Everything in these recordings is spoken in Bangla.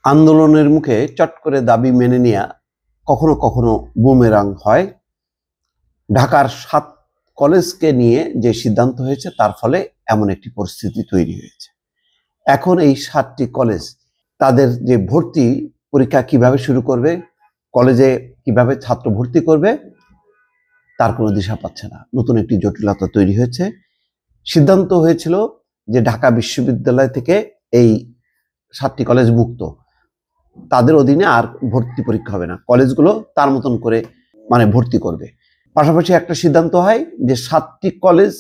আন্দোলনের মুখে চট করে দাবি মেনে নেওয়া কখনো কখনো বুমেরাং হয়। ঢাকার 7 কলেজকে নিয়ে যে সিদ্ধান্ত হয়েছে তার ফলে এমন একটি পরিস্থিতি তৈরি হয়েছে। এখন এই 7টি কলেজ তাদের যে ভর্তি পরীক্ষা কিভাবে শুরু করবে, কলেজে কিভাবে ছাত্র ভর্তি করবে তার কোনো দিশা পাচ্ছে না। নতুন একটি জটিলতা তৈরি হয়েছে। সিদ্ধান্ত হয়েছিল যে ঢাকা বিশ্ববিদ্যালয় থেকে এই 7টি কলেজ মুক্ত, তাদের অধীনে আর ভর্তি পরীক্ষা হবে না, কলেজগুলো তার মতন করে ভর্তি করবে। পাশাপাশি একটা সিদ্ধান্ত হয় যে 7টি কলেজ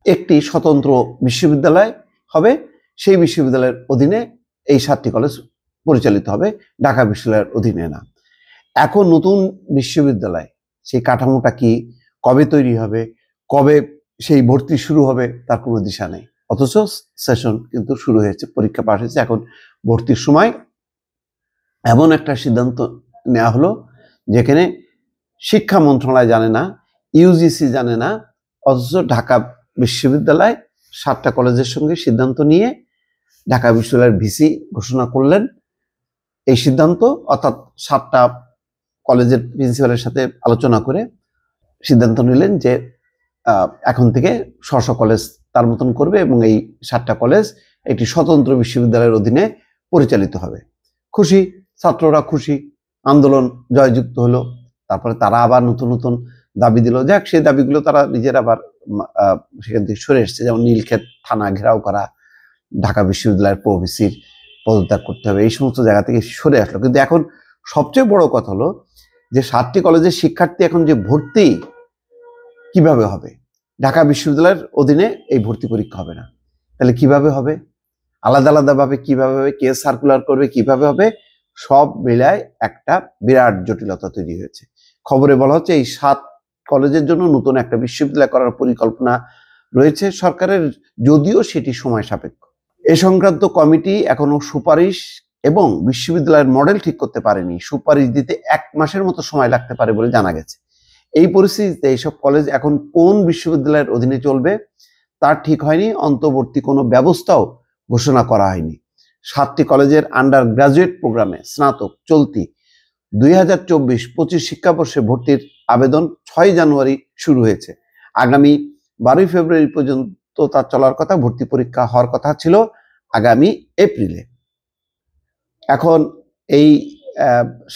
একটি স্বতন্ত্র বিশ্ববিদ্যালয় হবে, সেই বিশ্ববিদ্যালয়ের অধীনে এই 7টি কলেজ পরিচালিত হবে, ঢাকা বিশ্ববিদ্যালয়ের অধীনে না। এখন নতুন বিশ্ববিদ্যালয় সেই কাঠামোটা কি, কবে তৈরি হবে, কবে সেই ভর্তি শুরু হবে তার কোনো দিশা নেই। অথচ সেশন কিন্তু শুরু হয়েছে, পরীক্ষা পাশ হয়েছে, এখন ভর্তির সময় এমন একটা সিদ্ধান্ত নেওয়া হলো যেখানে শিক্ষা মন্ত্রণালয় জানে না, ইউজিসি জানে না, অথচ ঢাকা বিশ্ববিদ্যালয় 7টা কলেজের সঙ্গে সিদ্ধান্ত নিয়ে ঢাকা বিশ্ববিদ্যালয়ের ভিসি ঘোষণা করলেন এই সিদ্ধান্ত, অর্থাৎ 7টা কলেজের প্রিন্সিপালের সাথে আলোচনা করে সিদ্ধান্ত নিলেন যে এখন থেকে স্ব কলেজ তার মতন করবে এবং এই 7টা কলেজ একটি স্বতন্ত্র বিশ্ববিদ্যালয়ের অধীনে পরিচালিত হবে। খুশি, ছাত্ররা খুশি, আন্দোলন জয়যুক্ত হলো। তারপরে তারা আবার নতুন নতুন দাবি দিল, যাক সেই দাবিগুলো তারা নিজেরা আবার সেখান থেকে সরে এসছে, যেমন নীলক্ষেত থানা ঘেরাও করা, ঢাকা বিশ্ববিদ্যালয়ের প্রভিসির পদত্যাগ করতে হবে, এই সমস্ত জায়গা থেকে সরে আসলো। কিন্তু এখন সবচেয়ে বড় কথা হলো যে 7টি কলেজের শিক্ষার্থী এখন যে ভর্তি কিভাবে হবে, ঢাকা বিশ্ববিদ্যালয়ের অধীনে এই ভর্তি পরীক্ষা হবে না, তাহলে কিভাবে হবে, আলাদা আলাদাভাবে কিভাবে হবে, কে সার্কুলার করবে, কিভাবে হবে, সব মিলায় একটা বিরাট জটিলতা তৈরি হয়েছে। খবরে বলা হচ্ছে এই 7 কলেজের জন্য নতুন একটা বিশ্ববিদ্যালয় করার পরিকল্পনা রয়েছে সরকারের, যদিও সেটি সময় সাপেক্ষ। এ সংক্রান্ত কমিটি এখনো সুপারিশ এবং বিশ্ববিদ্যালয়ের মডেল ঠিক করতে পারেনি। সুপারিশ দিতে 1 মাসের মতো সময় লাগতে পারে বলে জানা গেছে। এই পরিস্থিতিতে এইসব কলেজ এখন কোন বিশ্ববিদ্যালয়ের অধীনে চলবে তার ঠিক হয়নি, অন্তর্বর্তী কোনো ব্যবস্থাও ঘোষণা করা হয়নি। 7টি কলেজের আন্ডার গ্রাজুয়েট প্রোগ্রামে স্নাতক চলতি 2024-25 শিক্ষাবর্ষে ভর্তির আবেদন 6 জানুয়ারি শুরু হয়েছে। আগামী 12 ফেব্রুয়ারি পর্যন্ত তা চলার কথা। ভর্তি পরীক্ষা হওয়ার কথা ছিল আগামী এপ্রিলে। এখন এই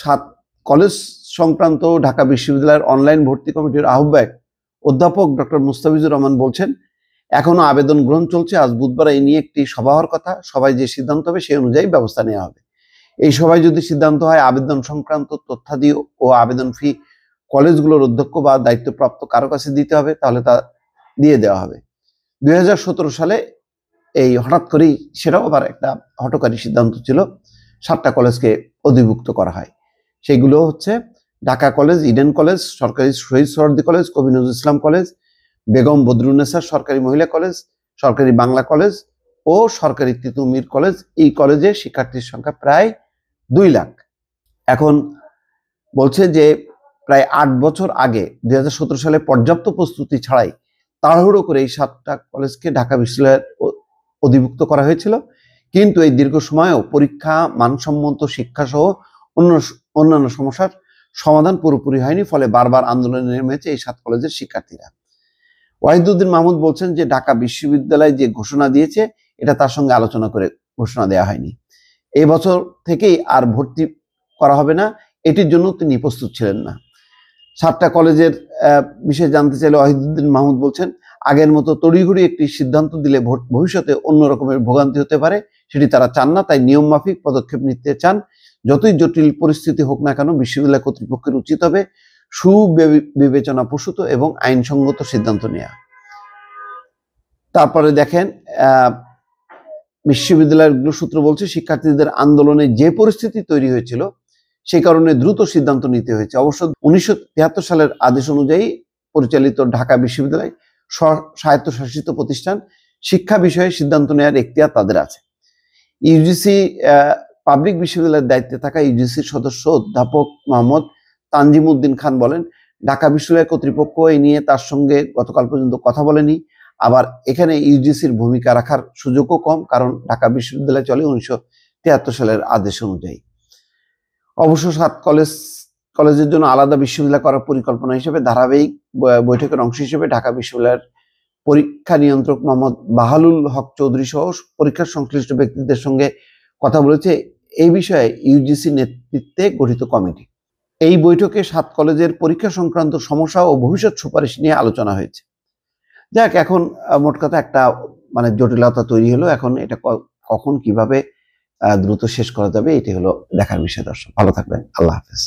7 কলেজ সংক্রান্ত ঢাকা বিশ্ববিদ্যালয়ের অনলাইন ভর্তি কমিটির আহ্বায়ক অধ্যাপক ডক্টর মুস্তাফিজুর রহমান বলছেন, এখনো আবেদন গ্রহণ চলছে। আজ বুধবার এই নিয়ে একটি সভা হওয়ার কথা, সবাই যে সিদ্ধান্ত হবে সেই অনুযায়ী ব্যবস্থা নেওয়া হবে। এই সভায় যদি সিদ্ধান্ত হয় আবেদন সংক্রান্ত তথ্যাদি ও আবেদন ফি কলেজগুলোর অধ্যক্ষ বা দায়িত্বপ্রাপ্ত কারো কাছে দিতে হবে, তাহলে তা দিয়ে দেওয়া হবে। 2017 সালে এই হঠাৎ করেই, সেটাও আবার একটা হঠকারী সিদ্ধান্ত ছিল, 7টা কলেজকে অধিভুক্ত করা হয়। সেগুলো হচ্ছে ঢাকা কলেজ, ইডেন কলেজ, সরকারি শহীদ সোহরাওয়ার্দী কলেজ, কবি নজরুল ইসলাম কলেজ, বেগম বদরুন্নেসা সরকারি মহিলা কলেজ, সরকারি বাংলা কলেজ ও সরকারি তিতুমির কলেজ। এই কলেজে শিক্ষার্থীর সংখ্যা প্রায় 2 লাখ। এখন বলছে যে প্রায় 8 বছর আগে 2017 সালে পর্যাপ্ত প্রস্তুতি ছাড়াই তাড়াহুড়ো করে এই 7টা কলেজকে ঢাকা বিশ্ববিদ্যালয়ের অধিভুক্ত করা হয়েছিল, কিন্তু এই দীর্ঘ সময়েও পরীক্ষা, মানসম্মত শিক্ষা সহ অন্যান্য সমস্যার সমাধান পুরোপুরি হয়নি, ফলে বারবার আন্দোলনে নেমেছে এই 7 কলেজের শিক্ষার্থীরা। ওয়াহিদুদ্দিন মাহমুদ বলছেন যে ঢাকা বিশ্ববিদ্যালয় যে ঘোষণা দিয়েছে এটা তার সঙ্গে আলোচনা করে ঘোষণা দেওয়া হয়নি। এই বছর থেকেই আর ভর্তি করা হবে না, এটির জন্য তিনি প্রস্তুত ছিলেন না। 7টা কলেজের বিষয়ে জানতে চাইলে ওয়াহিদুদ্দিন মাহমুদ বলছেন, আগের মতো তড়িঘড়ি একটি সিদ্ধান্ত দিলে ভবিষ্যতে অন্য রকমের ভোগান্তি হতে পারে, সেটি তারা চান না। তাই নিয়ম মাফিক পদক্ষেপ নিতে চান। যতই জটিল পরিস্থিতি হোক না কেন বিশ্ববিদ্যালয় কর্তৃপক্ষের উচিত হবে সুবিবেচনা প্রসূত এবং আইনসঙ্গত সিদ্ধান্ত নেওয়া। তারপরে দেখেন, বিশ্ববিদ্যালয়গুলো সূত্র বলছে শিক্ষার্থীদের আন্দোলনে যে পরিস্থিতি তৈরি হয়েছিল সেই কারণে দ্রুত সিদ্ধান্ত নিতে হয়েছে। অবশ্য 1973 সালের আদেশ অনুযায়ী পরিচালিত ঢাকা বিশ্ববিদ্যালয় স্বায়ত্তশাসিত প্রতিষ্ঠান, শিক্ষা বিষয়ে সিদ্ধান্ত নেওয়ার এখতিয়ার তাদের আছে। ইউজিসি পাবলিক বিশ্ববিদ্যালয়ের দায়িত্বে থাকা ইউজিসির সদস্য অধ্যাপক মোহাম্মদ তানজিমউদ্দিন খান বলেন, ঢাকা বিশ্ববিদ্যালয় কর্তৃপক্ষ এই নিয়ে তার সঙ্গে গতকাল পর্যন্ত কথা বলেনি। আবার এখানে ইউজিসির ভূমিকা রাখার সুযোগও কম, কারণ ঢাকা বিশ্ববিদ্যালয় চলে 1973 সালের আদেশ অনুযায়ী। অবশ্য 7 কলেজের জন্য আলাদা বিশ্ববিদ্যালয় করার পরিকল্পনা হিসেবে ধারাবাহিক বৈঠকের অংশ হিসেবে ঢাকা বিশ্ববিদ্যালয়ের পরীক্ষা নিয়ন্ত্রক মোহাম্মদ বাহালুল হক চৌধুরী সহ পরীক্ষা সংশ্লিষ্ট ব্যক্তিদের সঙ্গে কথা বলেছে এই বিষয়ে ইউজিসি নেতৃত্বে গঠিত কমিটি। এই বৈঠকে 7 কলেজের পরীক্ষা সংক্রান্ত সমস্যা ও ভবিষ্যৎ সুপারিশ নিয়ে আলোচনা হয়েছে। যাক, এখন মোট কথা একটা জটিলতা তৈরি হলো। এখন এটা কখন কিভাবে দ্রুত শেষ করা যাবে, এটি হলো দেখার বিষয়। দর্শক ভালো থাকবেন, আল্লাহ হাফেজ।